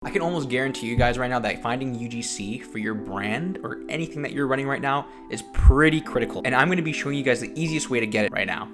I can almost guarantee you guys right now that finding UGC for your brand or anything that you're running right now is pretty critical. And I'm going to be showing you guys the easiest way to get it right now.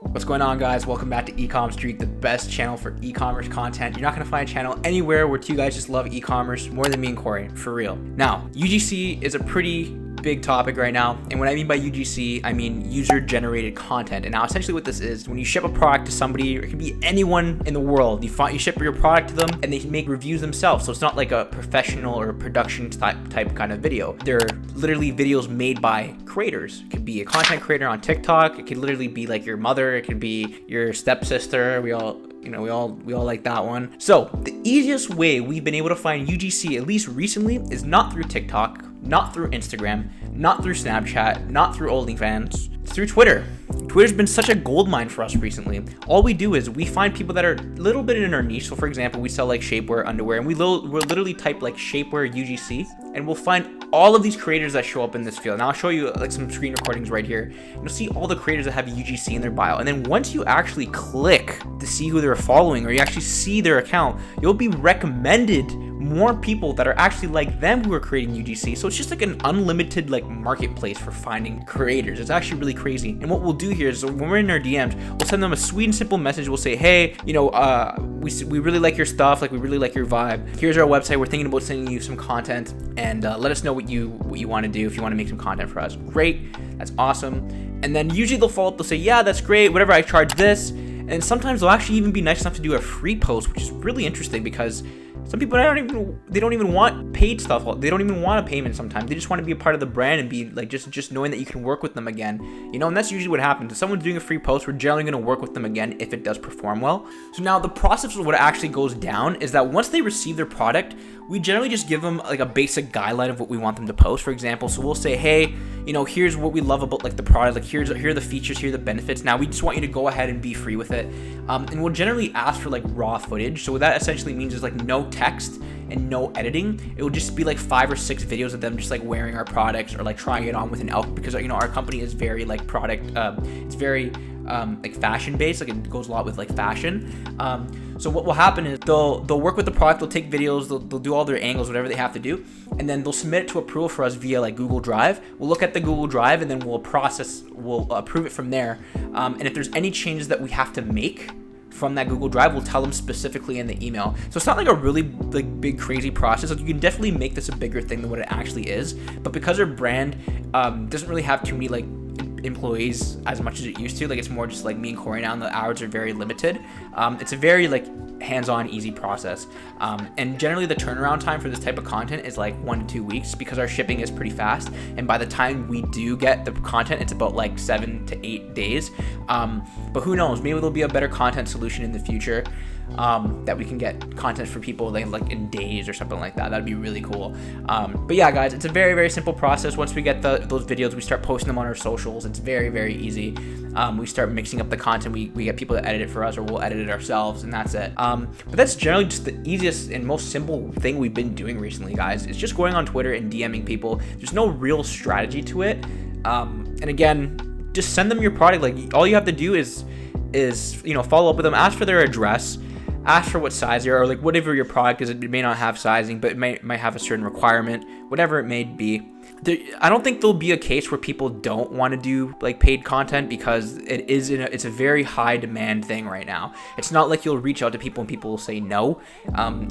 What's going on, guys? Welcome back to eCommerce Street, the best channel for e-commerce content. You're not going to find a channel anywhere where two guys just love e-commerce more than me and Corey, for real. Now, UGC is a pretty big topic right now, and what I mean by UGC, I mean user-generated content. And now essentially what this is, when you ship a product to somebody, or it could be anyone in the world, you ship your product to them and they make reviews themselves. So it's not like a professional or a production type kind of video. They're literally videos made by creators. It could be a content creator on TikTok. It could literally be like your mother. It could be your stepsister. We all like that one. So the easiest way we've been able to find UGC, at least recently, is not through TikTok, not through Instagram, not through Snapchat, not through OnlyFans. It's through Twitter. Twitter's been such a gold mine for us recently. All we do is we find people that are a little bit in our niche. So for example, we sell like shapewear, underwear, and we'll literally type like shapewear UGC, and we'll find all of these creators that show up in this field. Now I'll show you like some screen recordings right here. You'll see all the creators that have UGC in their bio. And then once you actually click to see who they're following, or you actually see their account, you'll be recommended more people that are actually like them who are creating UGC. So it's just like an unlimited like marketplace for finding creators. It's actually really crazy. And what we'll do here is when we're in our DMs, we'll send them a sweet and simple message. We'll say, hey, we really like your stuff. Like, we really like your vibe. Here's our website. We're thinking about sending you some content, and let us know what you want to do if you want to make some content for us. Great. That's awesome. And then usually they'll follow up. They'll say, yeah, that's great. Whatever, I charge this. And sometimes they'll actually even be nice enough to do a free post, which is really interesting because some people they don't even want paid stuff. They don't even want a payment sometimes. They just want to be a part of the brand and be like just knowing that you can work with them again. And that's usually what happens. If someone's doing a free post, we're generally going to work with them again if it does perform well. So now the process of what actually goes down is that once they receive their product, we generally just give them like a basic guideline of what we want them to post, for example. So we'll say, hey, here's what we love about like the product, like here are the features, here are the benefits. Now we just want you to go ahead and be free with it. And we'll generally ask for like raw footage. So what that essentially means is like no text and no editing. It will just be like 5 or 6 videos of them just like wearing our products or like trying it on with an elk, because our company is very like product, it's very like fashion based, like it goes a lot with like fashion. So what will happen is they'll work with the product, they'll take videos, they'll do all their angles, whatever they have to do, and then they'll submit it to approval for us via like Google Drive. We'll look at the Google Drive and then we'll approve it from there. And if there's any changes that we have to make from that Google Drive, we'll tell them specifically in the email. So it's not like a really like big crazy process. Like, you can definitely make this a bigger thing than what it actually is, but because our brand doesn't really have too many like employees as much as it used to, like it's more just like me and Corey now, and the hours are very limited. It's a very like hands-on, easy process, and generally the turnaround time for this type of content is like 1 to 2 weeks, because our shipping is pretty fast, and by the time we do get the content, it's about like 7 to 8 days. But who knows, maybe there'll be a better content solution in the future, that we can get content for people like in days or something like that. That'd be really cool. But yeah, guys, it's a very, very simple process. Once we get those videos, we start posting them on our socials. It's very, very easy. We start mixing up the content. We get people to edit it for us, or we'll edit it ourselves, and that's it. But that's generally just the easiest and most simple thing we've been doing recently, guys. It's just going on Twitter and DMing people. There's no real strategy to it. And again, just send them your product. Like, all you have to do is follow up with them, ask for their address, ask for what size they are, or like whatever your product is. It may not have sizing, but it might have a certain requirement, whatever it may be. I don't think there'll be a case where people don't want to do like paid content, because it's a very high demand thing right now. It's not like you'll reach out to people and people will say no.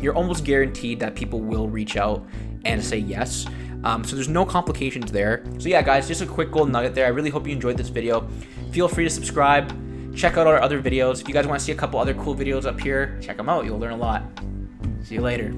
You're almost guaranteed that people will reach out and say yes. So there's no complications there. So yeah, guys, just a quick gold nugget there. I really hope you enjoyed this video. Feel free to subscribe. Check out our other videos. If you guys want to see a couple other cool videos up here, check them out. You'll learn a lot. See you later.